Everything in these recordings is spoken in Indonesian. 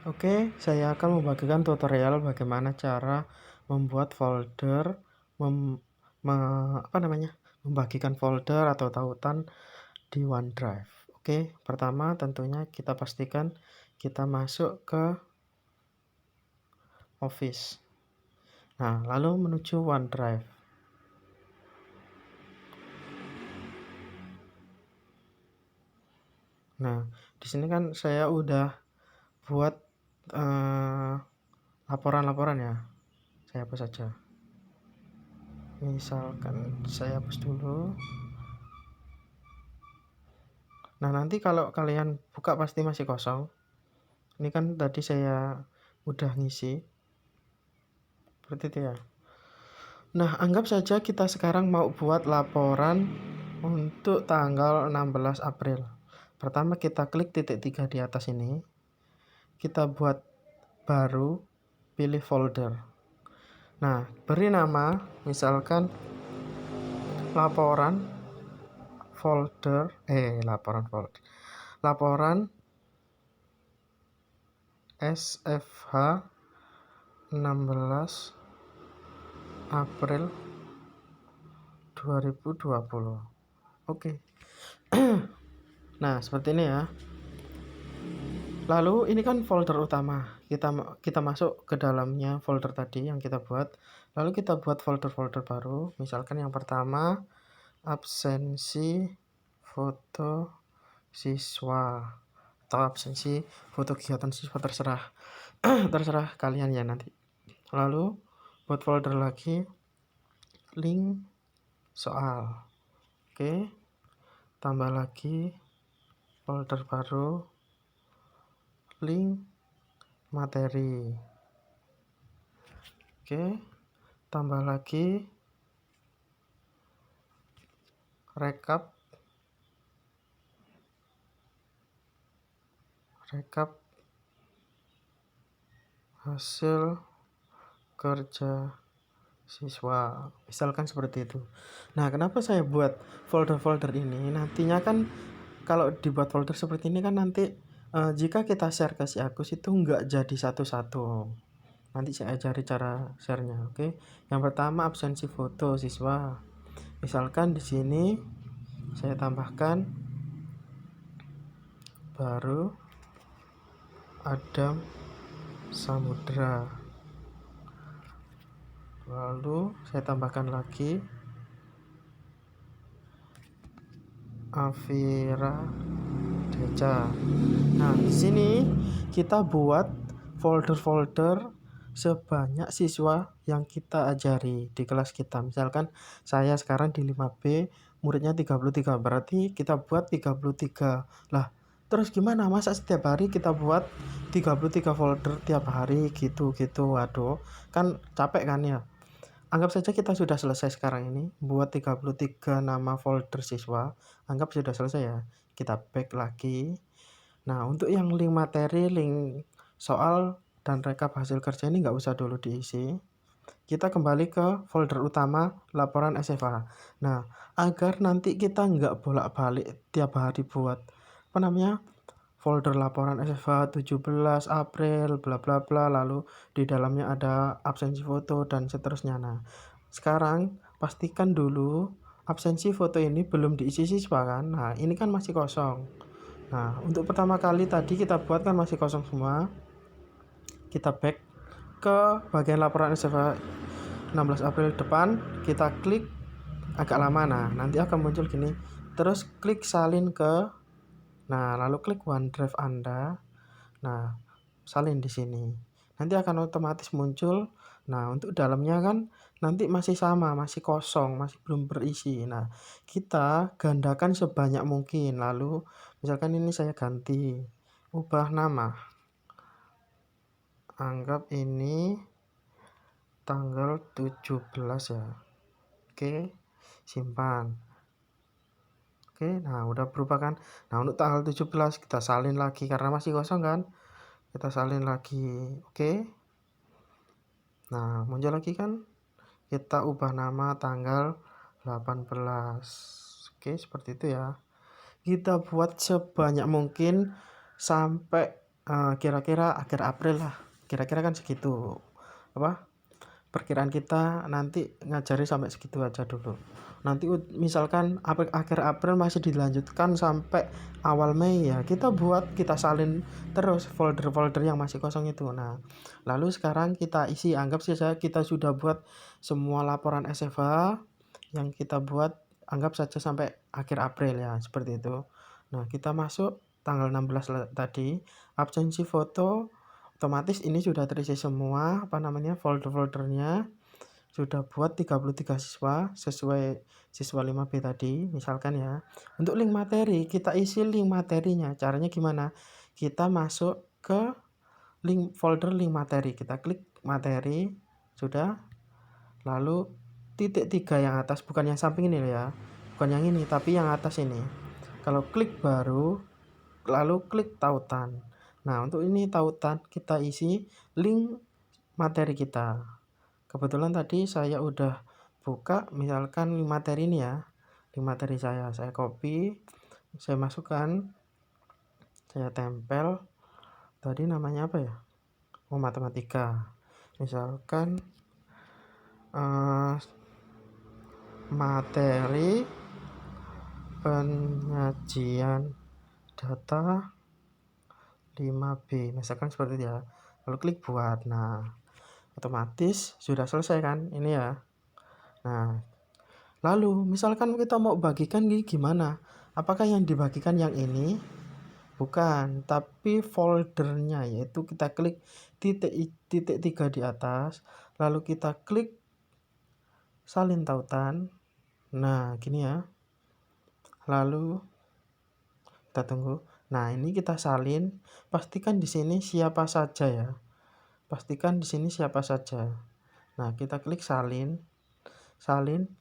Oke, saya akan membagikan tutorial bagaimana cara membuat folder, mem, membagikan folder atau tautan di OneDrive. Oke, pertama tentunya kita pastikan kita masuk ke Office. Nah, lalu menuju OneDrive. Nah, di sini kan saya udah buat laporan-laporan ya. Saya hapus saja. Misalkan saya hapus dulu. Nah, nanti kalau kalian buka pasti masih kosong. Ini kan tadi saya udah ngisi. Seperti itu ya. Nah, anggap saja kita sekarang mau buat laporan untuk tanggal 16 April. Pertama kita klik titik 3 di atas ini. Kita buat baru, pilih folder. Nah, beri nama misalkan laporan SFH 16 April 2020. Oke. Nah, seperti ini ya. Lalu ini kan folder utama. Kita masuk ke dalamnya folder tadi yang kita buat. Lalu kita buat folder-folder baru. Misalkan yang pertama absensi foto siswa atau absensi foto kegiatan siswa, terserah. Terserah kalian ya nanti. Lalu buat folder lagi link soal. Oke. Tambah lagi folder baru link materi. Oke, tambah lagi rekap hasil kerja siswa, misalkan seperti itu. Nah, kenapa saya buat folder-folder ini? Nantinya kan kalau dibuat folder seperti ini kan nanti jika kita share ke si Agus itu nggak jadi satu-satu. Nanti saya ajari cara share-nya. Oke. Yang pertama absensi foto siswa. Misalkan di sini saya tambahkan baru Adam Samudra. Lalu saya tambahkan lagi Afira Deca. Nah, di sini kita buat folder-folder sebanyak siswa yang kita ajari di kelas kita. Misalkan saya sekarang di 5B, muridnya 33, berarti kita buat 33. Lah, terus gimana? Masa setiap hari kita buat 33 folder tiap hari gitu-gitu? Waduh, kan capek kan ya? Anggap saja kita sudah selesai sekarang ini buat 33 nama folder siswa. Anggap sudah selesai ya. Kita back lagi. Nah, untuk yang link materi, link soal, dan rekap hasil kerja ini nggak usah dulu diisi. Kita kembali ke folder utama laporan SFA. Nah, agar nanti kita nggak bolak-balik tiap hari buat folder laporan SFA 17 April bla bla bla, lalu di dalamnya ada absensi foto dan seterusnya. Nah, sekarang pastikan dulu absensi foto ini belum diisi siswa kan. Nah, ini kan masih kosong. Nah, untuk pertama kali tadi kita buat kan masih kosong semua. Kita back ke bagian laporan SFA 16 April depan, kita klik agak lama. Nah, nanti akan muncul gini. Terus klik salin ke, nah, lalu klik OneDrive Anda. Nah, salin di sini. Nanti akan otomatis muncul. Nah, untuk dalamnya kan nanti masih sama, masih kosong, masih belum berisi. Nah, kita gandakan sebanyak mungkin. Lalu misalkan ini saya ganti, ubah nama. Anggap ini tanggal 17 ya. Oke, simpan. Oke, nah udah berubah kan. Nah, untuk tanggal 17 kita salin lagi karena masih kosong kan. Kita salin lagi. Oke. Nah, muncul lagi kan. Kita ubah nama tanggal 18. Oke, seperti itu ya. Kita buat sebanyak mungkin sampai kira-kira akhir April lah, kira-kira kan segitu, perkiraan kita nanti ngajari sampai segitu aja dulu. Nanti misalkan akhir April masih dilanjutkan sampai awal Mei, ya kita salin terus folder-folder yang masih kosong itu. Nah, lalu sekarang kita isi, anggap saja kita sudah buat semua laporan SFH yang kita buat, anggap saja sampai akhir April ya, seperti itu. Nah, kita masuk tanggal 16 tadi, absensi foto, otomatis ini sudah terisi semua folder-foldernya. Sudah buat 33 siswa sesuai siswa 5B tadi misalkan ya. Untuk link materi, kita isi link materinya. Caranya gimana? Kita masuk ke folder link materi, kita klik materi, sudah. Lalu titik 3 yang atas, bukan yang samping ini ya, bukan yang ini tapi yang atas ini. Kalau klik baru, lalu klik tautan. Nah, untuk ini tautan kita isi link materi kita. Kebetulan tadi saya udah buka misalkan link materi ini ya, link materi saya copy, saya masukkan, saya tempel. Tadi namanya apa ya? Matematika. Misalkan materi penyajian data 5B, misalkan seperti itu ya. Lalu klik buat. Nah, otomatis sudah selesai kan ini ya. Nah, lalu misalkan kita mau bagikan gimana? Apakah yang dibagikan yang ini? Bukan, tapi foldernya, yaitu kita klik titik 3 di atas, lalu kita klik salin tautan. Nah, gini ya. Lalu kita tunggu. Nah, ini kita salin, pastikan di sini siapa saja ya. Pastikan di sini siapa saja. Nah, kita klik salin,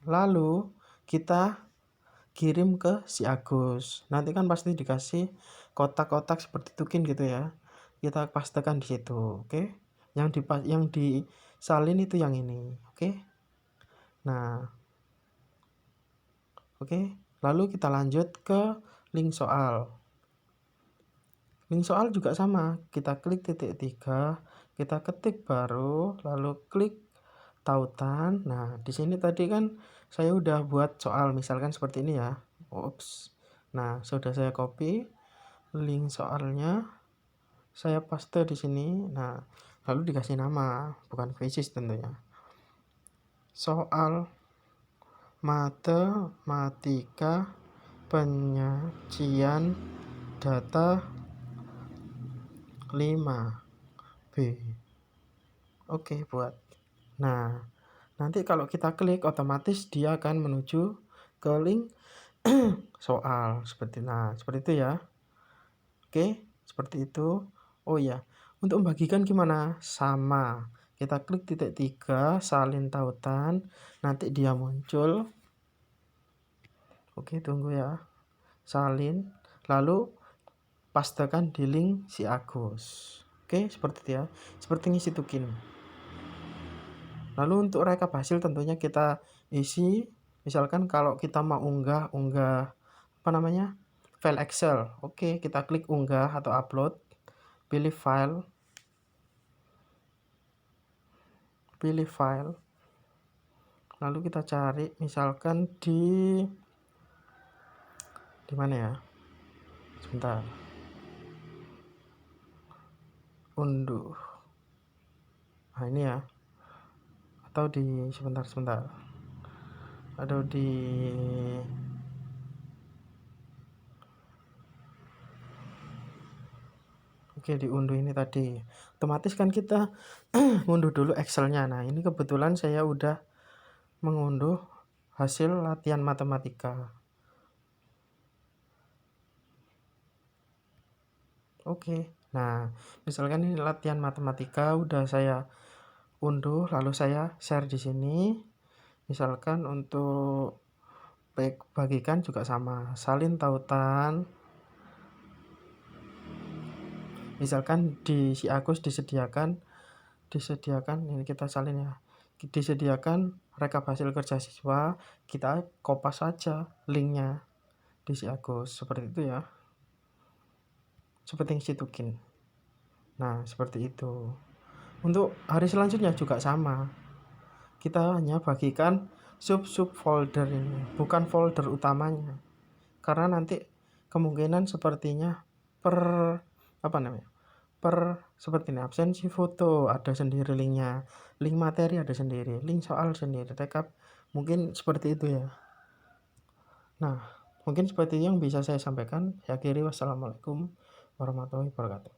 lalu kita kirim ke si Agus. Nanti kan pasti dikasih kotak-kotak seperti tukin gitu ya. Kita pastikan di situ, oke? Yang disalin itu yang ini, oke? Nah, oke. Lalu kita lanjut ke link soal. Link soal juga sama, kita klik titik 3, kita ketik baru, lalu klik tautan. Nah, di sini tadi kan saya udah buat soal misalkan seperti ini ya. Ups. Nah, sudah saya copy link soalnya, saya paste di sini. Nah, lalu dikasih nama, bukan faces tentunya. Soal matematika penyajian data 5B. Oke, buat. Nah, nanti kalau kita klik otomatis dia akan menuju ke link soal seperti itu ya. Oke, seperti itu. Oh ya, untuk membagikan gimana? Sama. Kita klik titik 3, salin tautan, nanti dia muncul. Oke, tunggu ya. Salin, lalu pastekan di link si Agus. Oke, seperti itu ya. Seperti ngisi tukin. Lalu untuk rekap hasil tentunya kita isi, misalkan kalau kita mau unggah file Excel. Oke, kita klik unggah atau upload, pilih file, lalu kita cari misalkan di mana ya, sebentar, unduh, nah ini ya, atau di sebentar, atau di oke, diunduh ini tadi. Otomatis kan kita ngunduh dulu Excelnya. Nah, ini kebetulan saya udah mengunduh hasil latihan matematika. Oke, nah misalkan ini latihan matematika udah saya unduh, lalu saya share di sini. Misalkan untuk bagikan juga sama, salin tautan. Misalkan di si Agus disediakan ini kita salin ya. Disediakan rekap hasil kerja siswa, kita kopas saja linknya di si Agus seperti itu ya. Seperti yang situkin. Nah, seperti itu. Untuk hari selanjutnya juga sama. Kita hanya bagikan sub-sub folder ini, bukan folder utamanya. Karena nanti kemungkinan sepertinya per apa namanya? Seperti ini, absensi foto ada sendiri linknya, link materi ada sendiri, link soal sendiri, rekap, mungkin seperti itu ya. Nah, mungkin seperti yang bisa saya sampaikan. Saya akhiri, wassalamualaikum warahmatullahi wabarakatuh.